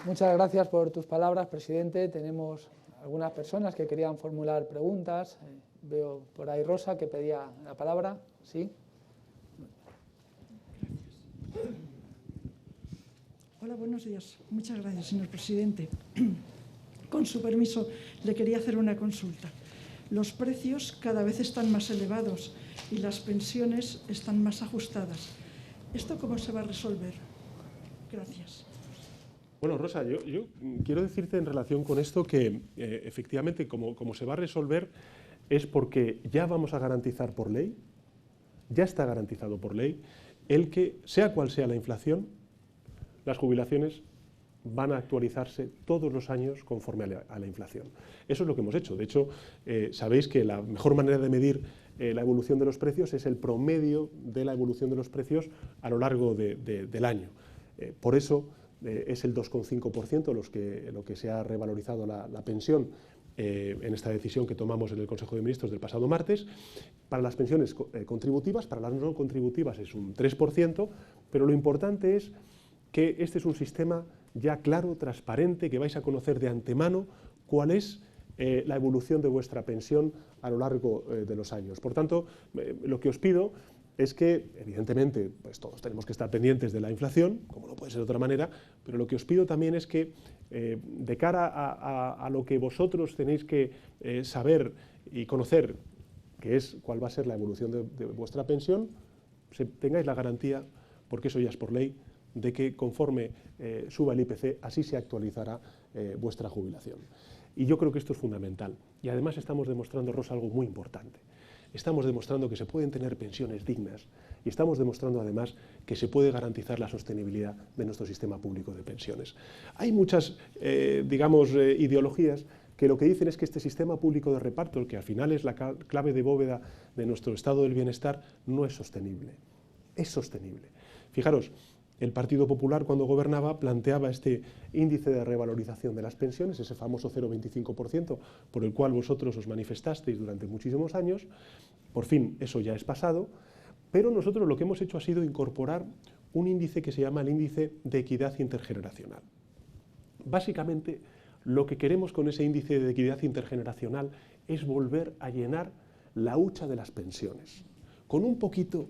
Muchas gracias por tus palabras, presidente. Tenemos algunas personas que querían formular preguntas. Veo por ahí Rosa que pedía la palabra. ¿Sí? Hola, buenos días. Muchas gracias, señor presidente. Con su permiso, le quería hacer una consulta. Los precios cada vez están más elevados y las pensiones están más ajustadas. ¿Esto cómo se va a resolver? Gracias. Bueno, Rosa, yo quiero decirte en relación con esto que efectivamente como se va a resolver es porque ya vamos a garantizar por ley, ya está garantizado por ley, el que, sea cual sea la inflación, las jubilaciones van a actualizarse todos los años conforme a la inflación. Eso es lo que hemos hecho. De hecho, sabéis que la mejor manera de medir la evolución de los precios es el promedio de la evolución de los precios a lo largo del año. Por eso es el 2,5% lo que se ha revalorizado la pensión en esta decisión que tomamos en el Consejo de Ministros del pasado martes. Para las pensiones contributivas, para las no contributivas es un 3%, pero lo importante es que este es un sistema ya claro, transparente, que vais a conocer de antemano cuál es la evolución de vuestra pensión a lo largo de los años. Por tanto, lo que os pido es que, evidentemente, pues todos tenemos que estar pendientes de la inflación, como no puede ser de otra manera, pero lo que os pido también es que, de cara a lo que vosotros tenéis que saber y conocer, que es cuál va a ser la evolución de vuestra pensión, tengáis la garantía, porque eso ya es por ley, de que conforme suba el IPC, así se actualizará vuestra jubilación. Y yo creo que esto es fundamental. Y además estamos demostrando, Rosa, algo muy importante. Estamos demostrando que se pueden tener pensiones dignas y estamos demostrando además que se puede garantizar la sostenibilidad de nuestro sistema público de pensiones. Hay muchas, ideologías que lo que dicen es que este sistema público de reparto, que al final es la clave de bóveda de nuestro estado del bienestar, no es sostenible. Es sostenible. Fijaros, el Partido Popular, cuando gobernaba, planteaba este índice de revalorización de las pensiones, ese famoso 0,25%, por el cual vosotros os manifestasteis durante muchísimos años. Por fin, eso ya es pasado, pero nosotros lo que hemos hecho ha sido incorporar un índice que se llama el índice de equidad intergeneracional. Básicamente, lo que queremos con ese índice de equidad intergeneracional es volver a llenar la hucha de las pensiones, con un poquito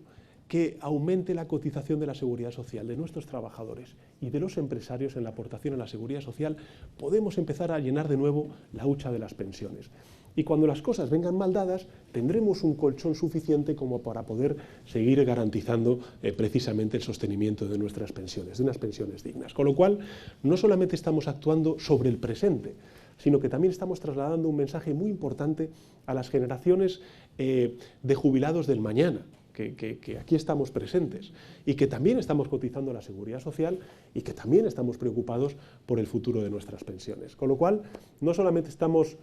que aumente la cotización de la seguridad social de nuestros trabajadores y de los empresarios en la aportación a la seguridad social, podemos empezar a llenar de nuevo la hucha de las pensiones. Y cuando las cosas vengan mal dadas, tendremos un colchón suficiente como para poder seguir garantizando precisamente el sostenimiento de nuestras pensiones, de unas pensiones dignas. Con lo cual, no solamente estamos actuando sobre el presente, sino que también estamos trasladando un mensaje muy importante a las generaciones de jubilados del mañana, que aquí estamos presentes y que también estamos cotizando a la seguridad social y que también estamos preocupados por el futuro de nuestras pensiones. Con lo cual, no solamente estamos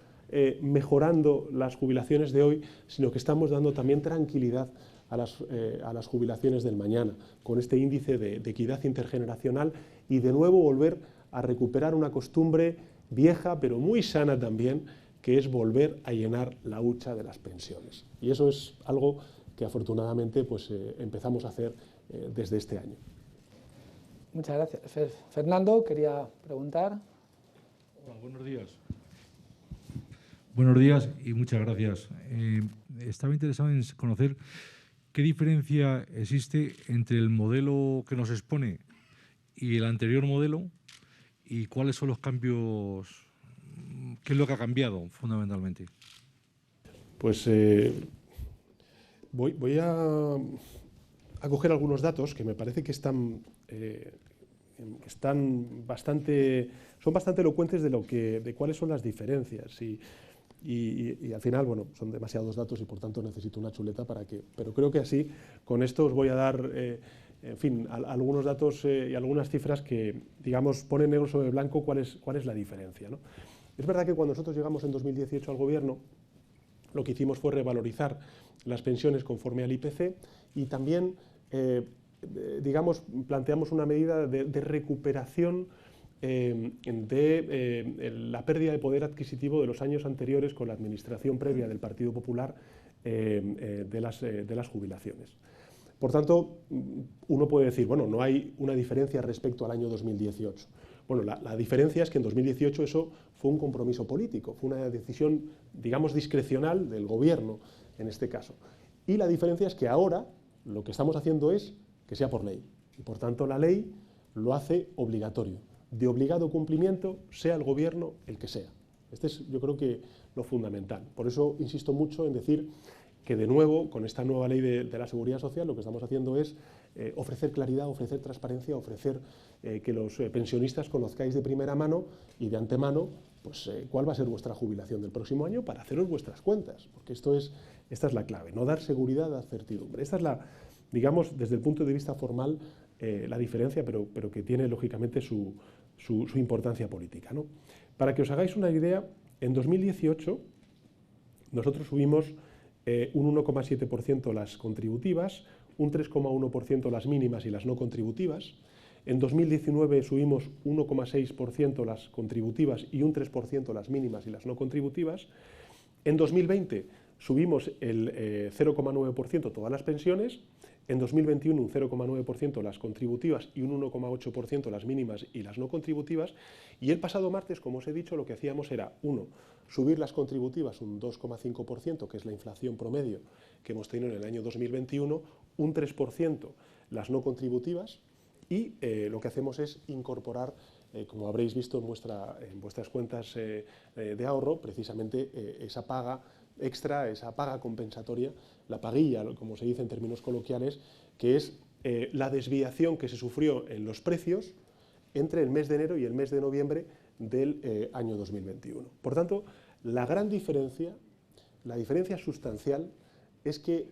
mejorando las jubilaciones de hoy, sino que estamos dando también tranquilidad a las jubilaciones del mañana, con este índice de equidad intergeneracional y de nuevo volver a recuperar una costumbre vieja, pero muy sana también, que es volver a llenar la hucha de las pensiones. Y eso es algo que afortunadamente pues, empezamos a hacer desde este año. Muchas gracias. Fernando, quería preguntar. Hola, buenos días. Buenos días y muchas gracias. Estaba interesado en conocer qué diferencia existe entre el modelo que nos expone y el anterior modelo y cuáles son los cambios, qué es lo que ha cambiado fundamentalmente. Pues voy a coger algunos datos que me parece que son bastante elocuentes de cuáles son las diferencias y al final, bueno, son demasiados datos y por tanto necesito una chuleta pero creo que así, con esto os voy a dar, en fin, algunos datos y algunas cifras que, digamos, ponen negro sobre blanco cuál es la diferencia, ¿no? Es verdad que cuando nosotros llegamos en 2018 al gobierno, lo que hicimos fue revalorizar las pensiones conforme al IPC y también, digamos, planteamos una medida de recuperación de la pérdida de poder adquisitivo de los años anteriores con la administración previa del Partido Popular de las jubilaciones. Por tanto, uno puede decir, bueno, no hay una diferencia respecto al año 2018. Bueno, la diferencia es que en 2018 eso fue un compromiso político, fue una decisión, digamos, discrecional del gobierno en este caso. Y la diferencia es que ahora lo que estamos haciendo es que sea por ley. Y por tanto la ley lo hace obligatorio, de obligado cumplimiento, sea el gobierno el que sea. Este es, yo creo que, lo fundamental. Por eso insisto mucho en decir que, de nuevo, con esta nueva ley de la Seguridad Social, lo que estamos haciendo es ofrecer claridad, ofrecer transparencia, ofrecer que los pensionistas conozcáis de primera mano y de antemano pues, cuál va a ser vuestra jubilación del próximo año para haceros vuestras cuentas, porque esta es la clave, no dar seguridad, dar certidumbre. Esta es digamos, desde el punto de vista formal, la diferencia, pero que tiene, lógicamente, su importancia política, ¿no? Para que os hagáis una idea, en 2018 nosotros subimos un 1,7% las contributivas, un 3,1% las mínimas y las no contributivas. En 2019 subimos 1,6% las contributivas y un 3% las mínimas y las no contributivas. En 2020 subimos el 0,9% todas las pensiones. En 2021 un 0,9% las contributivas y un 1,8% las mínimas y las no contributivas. Y el pasado martes, como os he dicho, lo que hacíamos era, subir las contributivas un 2,5%, que es la inflación promedio que hemos tenido en el año 2021, un 3% las no contributivas, y lo que hacemos es incorporar, como habréis visto en vuestras cuentas de ahorro, precisamente esa paga extra, esa paga compensatoria, la paguilla, como se dice en términos coloquiales, que es la desviación que se sufrió en los precios entre el mes de enero y el mes de noviembre del año 2021. Por tanto, la gran diferencia, la diferencia sustancial, es que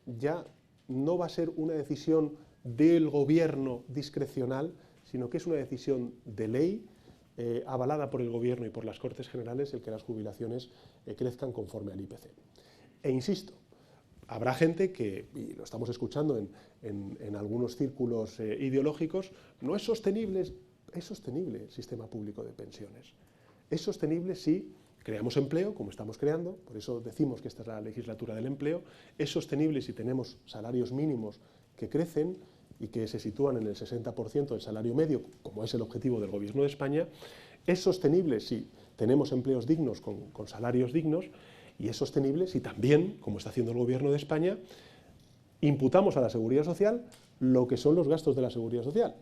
ya no va a ser una decisión del gobierno discrecional, sino que es una decisión de ley, avalada por el gobierno y por las Cortes Generales, el que las jubilaciones crezcan conforme al IPC. E insisto, habrá gente que, y lo estamos escuchando en algunos círculos ideológicos, no es sostenible el sistema público de pensiones. Es sostenible si creamos empleo, como estamos creando, por eso decimos que esta es la legislatura del empleo. Es sostenible si tenemos salarios mínimos que crecen y que se sitúan en el 60% del salario medio, como es el objetivo del Gobierno de España. Es sostenible si tenemos empleos dignos con salarios dignos, y es sostenible si también, como está haciendo el Gobierno de España, imputamos a la Seguridad Social lo que son los gastos de la Seguridad Social,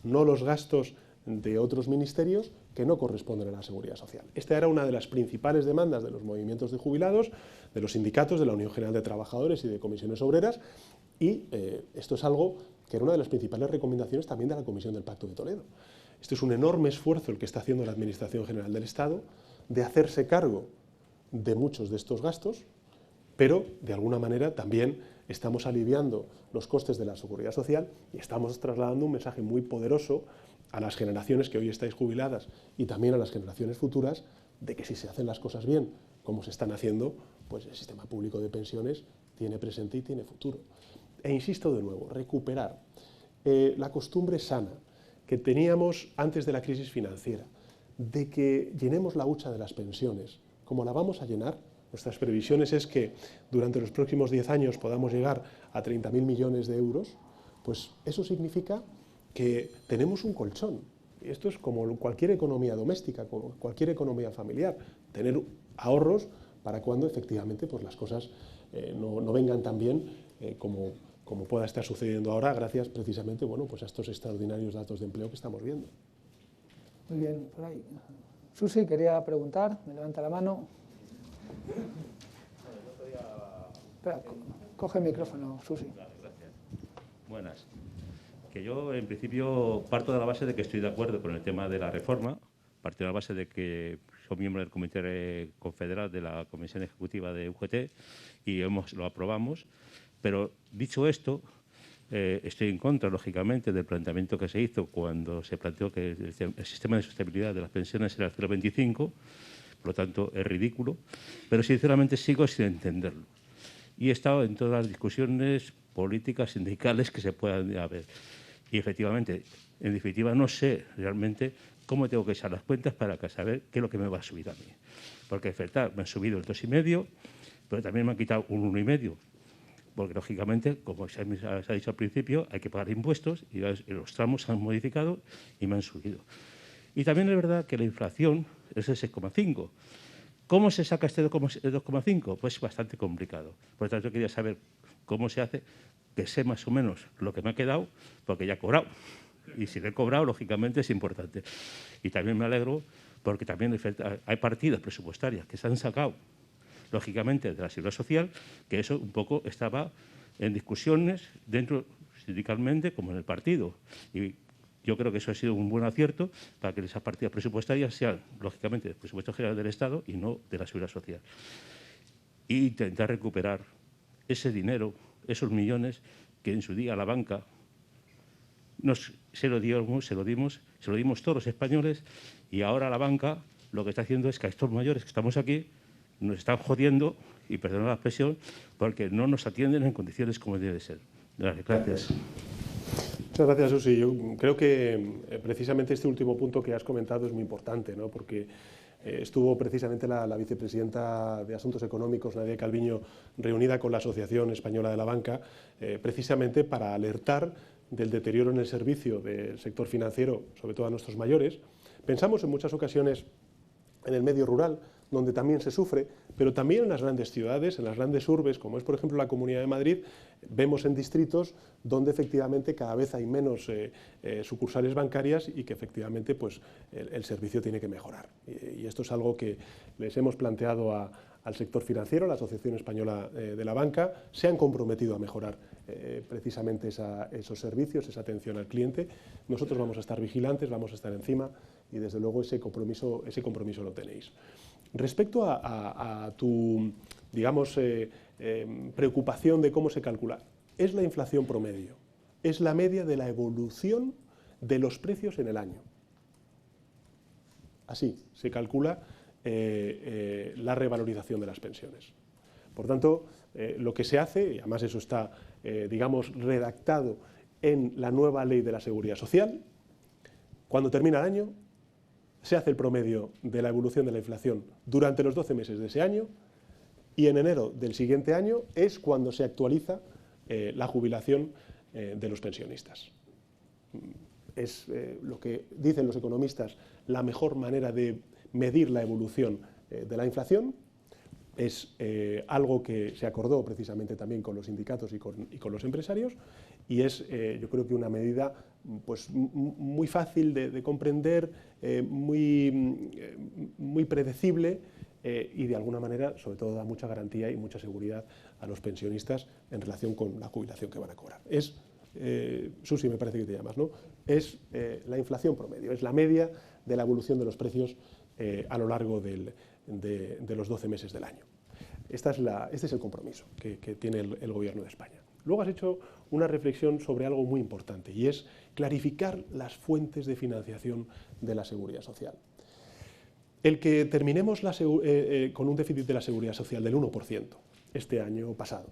no los gastos de otros ministerios que no corresponden a la Seguridad Social. Esta era una de las principales demandas de los movimientos de jubilados, de los sindicatos, de la Unión General de Trabajadores y de comisiones obreras, y esto es algo que era una de las principales recomendaciones también de la Comisión del Pacto de Toledo. Este es un enorme esfuerzo el que está haciendo la Administración General del Estado de hacerse cargo de muchos de estos gastos, pero de alguna manera también estamos aliviando los costes de la Seguridad Social y estamos trasladando un mensaje muy poderoso a las generaciones que hoy estáis jubiladas y también a las generaciones futuras, de que si se hacen las cosas bien, como se están haciendo, pues el sistema público de pensiones tiene presente y tiene futuro. E insisto de nuevo, recuperar la costumbre sana que teníamos antes de la crisis financiera, de que llenemos la hucha de las pensiones. Como la vamos a llenar, nuestras previsiones es que durante los próximos 10 años podamos llegar a 30.000 millones de euros, pues eso significa que tenemos un colchón. Esto es como cualquier economía doméstica, como cualquier economía familiar, tener ahorros para cuando efectivamente pues, las cosas no vengan tan bien como pueda estar sucediendo ahora, gracias precisamente pues a estos extraordinarios datos de empleo que estamos viendo. Muy bien, por ahí. Susi quería preguntar, me levanta la mano. Espera, coge el micrófono, Susi. Claro, gracias. Buenas. Que yo, en principio, parto de la base de que estoy de acuerdo con el tema de la reforma, parto de la base de que soy miembro del Comité Confederal de la Comisión Ejecutiva de UGT y lo aprobamos, pero dicho esto, estoy en contra, lógicamente, del planteamiento que se hizo cuando se planteó que el sistema de sostenibilidad de las pensiones era el 0,25, por lo tanto es ridículo, pero sinceramente sigo sin entenderlo. Y he estado en todas las discusiones políticas, sindicales que se puedan haber. Y efectivamente, en definitiva, no sé realmente cómo tengo que echar las cuentas para saber qué es lo que me va a subir a mí. Porque, en verdad, me han subido el 2,5, pero también me han quitado un 1,5. porque lógicamente, como se ha dicho al principio, hay que pagar impuestos y los tramos se han modificado y me han subido. Y también es verdad que la inflación es el 6,5. ¿Cómo se saca este 2,5? Pues bastante complicado. Por lo tanto, yo quería saber cómo se hace, que sé más o menos lo que me ha quedado, porque ya he cobrado. Y si lo he cobrado, lógicamente es importante. Y también me alegro porque también hay partidas presupuestarias que se han sacado, lógicamente, de la Seguridad Social, que eso un poco estaba en discusiones dentro sindicalmente como en el partido. Y yo creo que eso ha sido un buen acierto para que esas partidas presupuestarias sean, lógicamente, del presupuesto general del Estado y no de la Seguridad Social. Y intentar recuperar ese dinero, esos millones que en su día la banca se lo dimos todos los españoles, y ahora la banca lo que está haciendo es que a estos mayores que estamos aquí nos están jodiendo, y perdona la expresión, porque no nos atienden en condiciones como debe ser. Gracias. Muchas gracias, Susi. Yo creo que precisamente este último punto que has comentado es muy importante, ¿no? Porque estuvo precisamente la vicepresidenta de Asuntos Económicos, Nadia Calviño, reunida con la Asociación Española de la Banca, precisamente para alertar del deterioro en el servicio del sector financiero, sobre todo a nuestros mayores. Pensamos en muchas ocasiones en el medio rural, donde también se sufre, pero también en las grandes ciudades, en las grandes urbes, como es por ejemplo la Comunidad de Madrid, vemos en distritos donde efectivamente cada vez hay menos sucursales bancarias y que efectivamente pues, el servicio tiene que mejorar. Y esto es algo que les hemos planteado al sector financiero, la Asociación Española de la Banca, se han comprometido a mejorar precisamente esos servicios, esa atención al cliente. Nosotros vamos a estar vigilantes, vamos a estar encima y desde luego ese compromiso lo tenéis. Respecto a tu, digamos, preocupación de cómo se calcula, es la inflación promedio, es la media de la evolución de los precios en el año. Así se calcula la revalorización de las pensiones. Por tanto, lo que se hace, y además eso está, digamos, redactado en la nueva ley de la Seguridad Social, cuando termina el año, se hace el promedio de la evolución de la inflación durante los 12 meses de ese año y en enero del siguiente año es cuando se actualiza la jubilación de los pensionistas. Es lo que dicen los economistas la mejor manera de medir la evolución de la inflación. Es algo que se acordó precisamente también con los sindicatos y con los empresarios y es yo creo que una medida pues, muy fácil de comprender, muy predecible y de alguna manera sobre todo da mucha garantía y mucha seguridad a los pensionistas en relación con la jubilación que van a cobrar. Es, Susi me parece que te llamas, ¿no? Es la inflación promedio, es la media de la evolución de los precios a lo largo de los 12 meses del año. Este es el compromiso que tiene el Gobierno de España. Luego has hecho una reflexión sobre algo muy importante y es clarificar las fuentes de financiación de la Seguridad Social. El que terminemos con un déficit de la Seguridad Social del 1% este año pasado,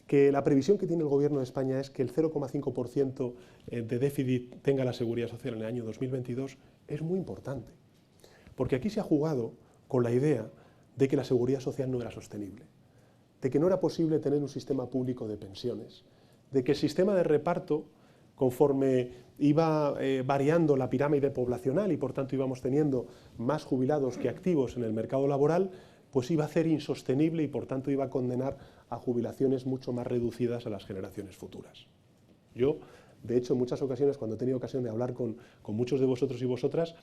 que la previsión que tiene el Gobierno de España es que el 0,5% de déficit tenga la Seguridad Social en el año 2022, es muy importante, porque aquí se ha jugado con la idea de que la Seguridad Social no era sostenible, de que no era posible tener un sistema público de pensiones, de que el sistema de reparto, conforme iba variando la pirámide poblacional y por tanto íbamos teniendo más jubilados que activos en el mercado laboral, pues iba a ser insostenible y por tanto iba a condenar a jubilaciones mucho más reducidas a las generaciones futuras. Yo, de hecho, en muchas ocasiones, cuando he tenido ocasión de hablar con muchos de vosotros y vosotras,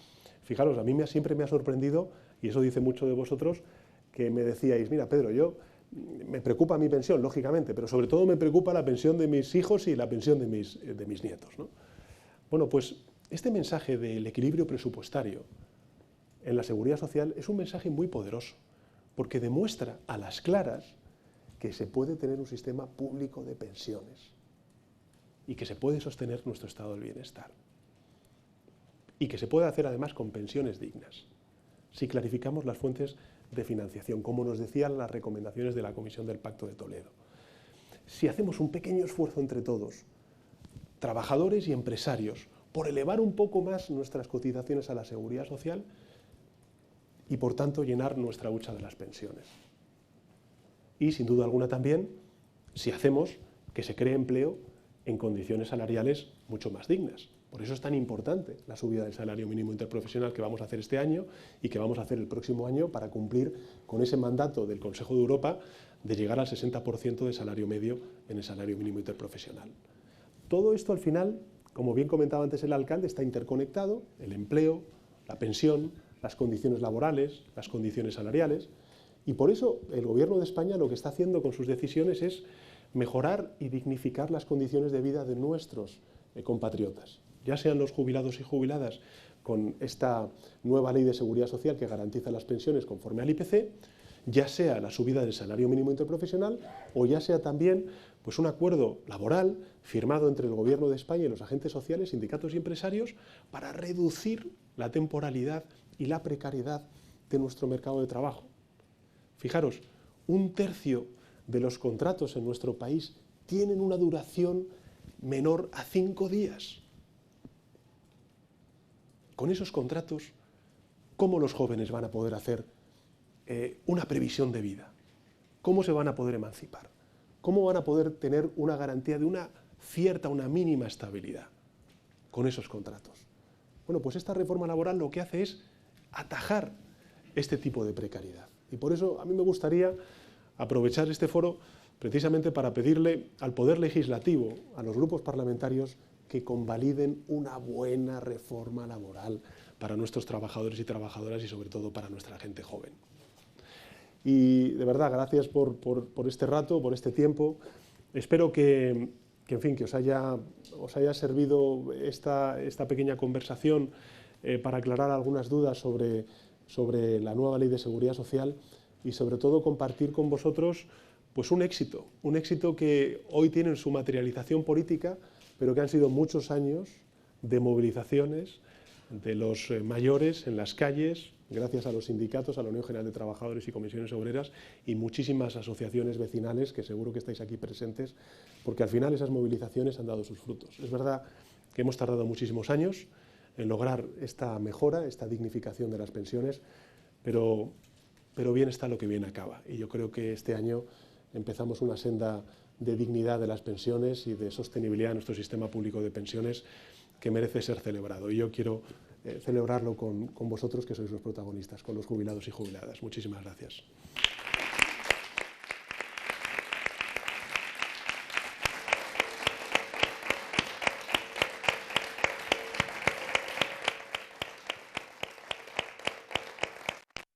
fijaros, a mí siempre me ha sorprendido, y eso dice mucho de vosotros, que me decíais, mira Pedro, me preocupa mi pensión, lógicamente, pero sobre todo me preocupa la pensión de mis hijos y la pensión de mis nietos, ¿no? Bueno, pues este mensaje del equilibrio presupuestario en la Seguridad Social es un mensaje muy poderoso, porque demuestra a las claras que se puede tener un sistema público de pensiones y que se puede sostener nuestro estado del bienestar y que se puede hacer además con pensiones dignas, si clarificamos las fuentes de financiación, como nos decían las recomendaciones de la Comisión del Pacto de Toledo. Si hacemos un pequeño esfuerzo entre todos, trabajadores y empresarios, por elevar un poco más nuestras cotizaciones a la Seguridad Social y por tanto llenar nuestra hucha de las pensiones. Y sin duda alguna también si hacemos que se cree empleo en condiciones salariales mucho más dignas. Por eso es tan importante la subida del salario mínimo interprofesional que vamos a hacer este año y que vamos a hacer el próximo año para cumplir con ese mandato del Consejo de Europa de llegar al 60% de salario medio en el salario mínimo interprofesional. Todo esto al final, como bien comentaba antes el alcalde, está interconectado: el empleo, la pensión, las condiciones laborales, las condiciones salariales, y por eso el Gobierno de España lo que está haciendo con sus decisiones es mejorar y dignificar las condiciones de vida de nuestros compatriotas, ya sean los jubilados y jubiladas con esta nueva ley de seguridad social que garantiza las pensiones conforme al IPC, ya sea la subida del salario mínimo interprofesional o ya sea también pues, un acuerdo laboral firmado entre el Gobierno de España y los agentes sociales, sindicatos y empresarios para reducir la temporalidad y la precariedad de nuestro mercado de trabajo. Fijaros, 1/3 de los contratos en nuestro país tienen una duración menor a 5 días. Con esos contratos, ¿cómo los jóvenes van a poder hacer una previsión de vida? ¿Cómo se van a poder emancipar? ¿Cómo van a poder tener una garantía de una mínima estabilidad con esos contratos? Bueno, pues esta reforma laboral lo que hace es atajar este tipo de precariedad. Y por eso a mí me gustaría aprovechar este foro precisamente para pedirle al Poder Legislativo, a los grupos parlamentarios, que convaliden una buena reforma laboral para nuestros trabajadores y trabajadoras y sobre todo para nuestra gente joven. Y de verdad, gracias por este rato, por este tiempo. Espero que en fin, que os haya servido esta pequeña conversación para aclarar algunas dudas sobre la nueva Ley de Seguridad Social y sobre todo compartir con vosotros pues un éxito que hoy tiene su materialización política, pero que han sido muchos años de movilizaciones de los mayores en las calles, gracias a los sindicatos, a la Unión General de Trabajadores y Comisiones Obreras y muchísimas asociaciones vecinales que seguro que estáis aquí presentes, porque al final esas movilizaciones han dado sus frutos. Es verdad que hemos tardado muchísimos años en lograr esta mejora, esta dignificación de las pensiones, pero bien está lo que bien acaba. Y yo creo que este año empezamos una senda de dignidad de las pensiones y de sostenibilidad de nuestro sistema público de pensiones que merece ser celebrado. Y yo quiero celebrarlo con vosotros, que sois los protagonistas, con los jubilados y jubiladas. Muchísimas gracias.